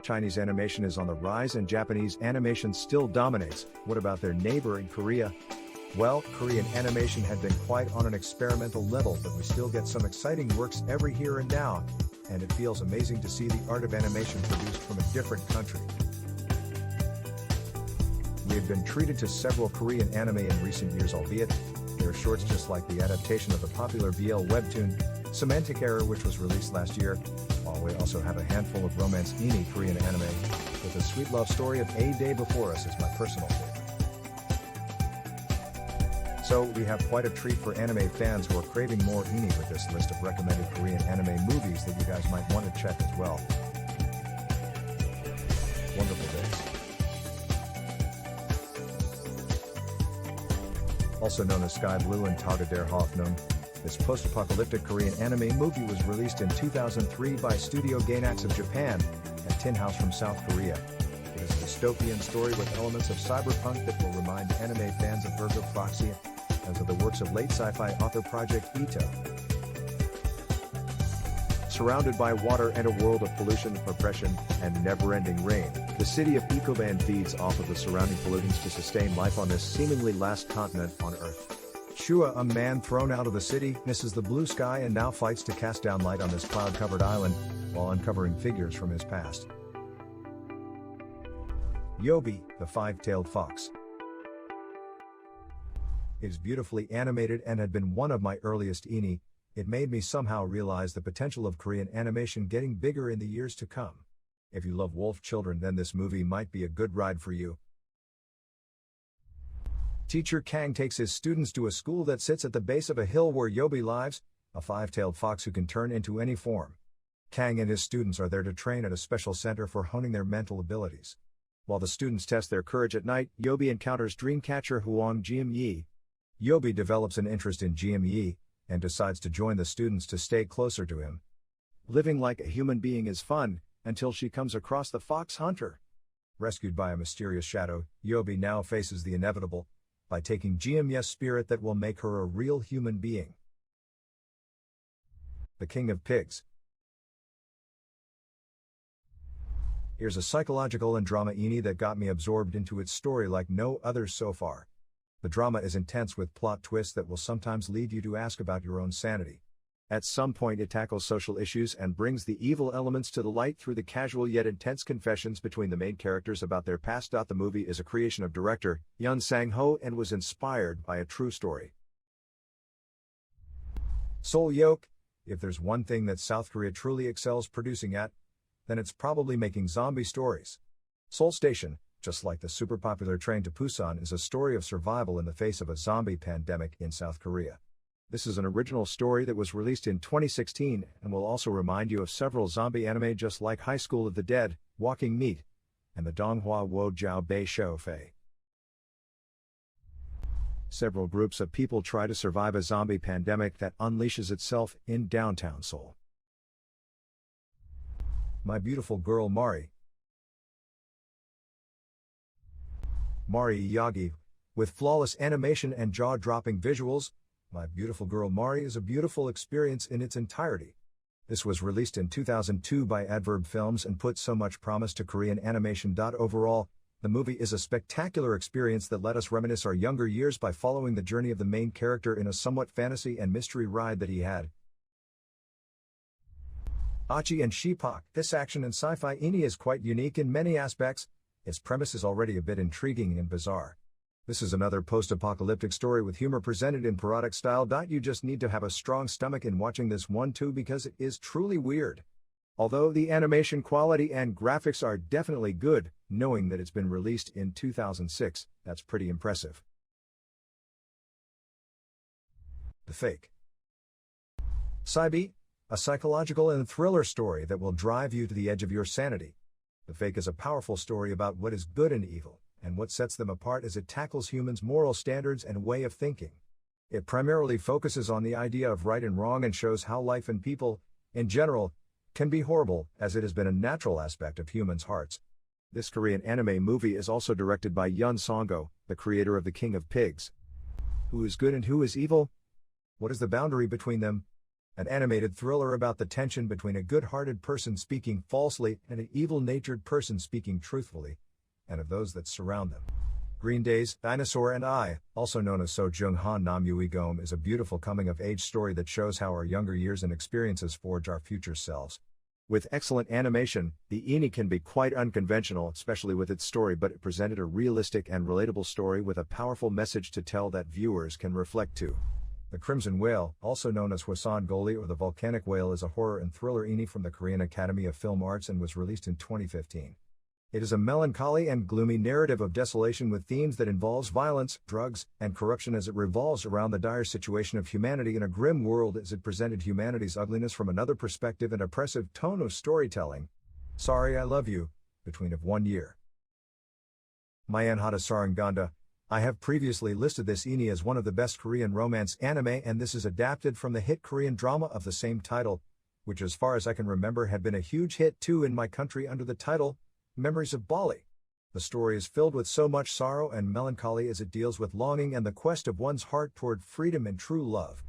Chinese animation is on the rise and Japanese animation still dominates. What about their neighbor in Korea? Well, Korean animation had been quite on an experimental level, but we still get some exciting works every here and now, and it feels amazing to see the art of animation produced from a different country. We have been treated to several Korean anime in recent years, albeit they're shorts, just like the adaptation of the popular BL webtoon, Semantic Error, which was released last year, while we also have a handful of romance Korean anime, with the sweet love story of A Day Before Us is my personal favorite. So we have quite a treat for anime fans who are craving more with this list of recommended Korean anime movies that you guys might want to check as well. Wonderful days. Also known as Sky Blue and Taga der Hoffnung, this post-apocalyptic Korean anime movie was released in 2003 by Studio Gainax of Japan and Tin House from South Korea. It is a dystopian story with elements of cyberpunk that will remind anime fans of Virgo Proxy and of the works of late sci-fi author Project Ito. Surrounded by water and a world of pollution, oppression, and never-ending rain, the city of Ikoban feeds off of the surrounding pollutants to sustain life on this seemingly last continent on Earth. Shua, a man thrown out of the city, misses the blue sky and now fights to cast down light on this cloud-covered island, while uncovering figures from his past. Yobi, the Five-Tailed Fox, is beautifully animated and had been one of my earliest ini. It made me somehow realize the potential of Korean animation getting bigger in the years to come. If you love wolf children, then this movie might be a good ride for you. Teacher Kang takes his students to a school that sits at the base of a hill where Yobi lives, a five-tailed fox who can turn into any form. Kang and his students are there to train at a special center for honing their mental abilities. While the students test their courage at night, Yobi encounters dreamcatcher Huang Jian-yi. Yobi develops an interest in Jian-yi and decides to join the students to stay closer to him. Living like a human being is fun, until she comes across the fox hunter. Rescued by a mysterious shadow, Yobi now faces the inevitable, by taking Jian-yi's spirit that will make her a real human being. The King of Pigs. Here's a psychological and drama ini that got me absorbed into its story like no others so far. The drama is intense with plot twists that will sometimes lead you to ask about your own sanity. At some point it tackles social issues and brings the evil elements to the light through the casual yet intense confessions between the main characters about their past. The movie is a creation of director Yun Sang-ho and was inspired by a true story. Seoul Yoke. If there's one thing that South Korea truly excels producing at, then it's probably making zombie stories. Seoul Station, just like the super popular Train to Busan, is a story of survival in the face of a zombie pandemic in South Korea. This is an original story that was released in 2016 and will also remind you of several zombie anime just like High School of the Dead, Walking Meat, and the Donghua Wo Jiao Bei Shou Fei. Several groups of people try to survive a zombie pandemic that unleashes itself in downtown Seoul. My Beautiful Girl Mari. Mari Yagi, with flawless animation and jaw-dropping visuals, My Beautiful Girl Mari is a beautiful experience in its entirety. This was released in 2002 by Adverb Films and put so much promise to Korean animation. Overall, the movie is a spectacular experience that let us reminisce our younger years by following the journey of the main character in a somewhat fantasy and mystery ride that he had. Achi and Shipak. This action and sci-fi ini is quite unique in many aspects. Its premise is already a bit intriguing and bizarre. This is another post-apocalyptic story with humor presented in parodic style. You just need to have a strong stomach in watching this one too, because it is truly weird. Although the animation quality and graphics are definitely good, knowing that it's been released in 2006, that's pretty impressive. The Fake. Saibi, a psychological and thriller story that will drive you to the edge of your sanity. The Fake is a powerful story about what is good and evil, and what sets them apart as it tackles humans' moral standards and way of thinking. It primarily focuses on the idea of right and wrong and shows how life and people, in general, can be horrible, as it has been a natural aspect of humans' hearts. This Korean anime movie is also directed by Yun Sang-ho, the creator of The King of Pigs. Who is good and who is evil? What is the boundary between them? An animated thriller about the tension between a good-hearted person speaking falsely and an evil-natured person speaking truthfully, and of those that surround them. Green Day's Dinosaur and I, also known as So Jung Han Nam Yui Gom, is a beautiful coming-of-age story that shows how our younger years and experiences forge our future selves. With excellent animation, the INI can be quite unconventional, especially with its story, but it presented a realistic and relatable story with a powerful message to tell that viewers can reflect to. The Crimson Whale, also known as Hwasan Goli or the Volcanic Whale, is a horror and thriller INI from the Korean Academy of Film Arts and was released in 2015. It is a melancholy and gloomy narrative of desolation with themes that involves violence, drugs, and corruption as it revolves around the dire situation of humanity in a grim world as it presented humanity's ugliness from another perspective and oppressive tone of storytelling. Sorry I Love You, between of 1 year. Mayan Hata Saranganda. I have previously listed this INI as one of the best Korean romance anime, and this is adapted from the hit Korean drama of the same title, which as far as I can remember had been a huge hit too in my country under the title Memories of Bali. The story is filled with so much sorrow and melancholy as it deals with longing and the quest of one's heart toward freedom and true love.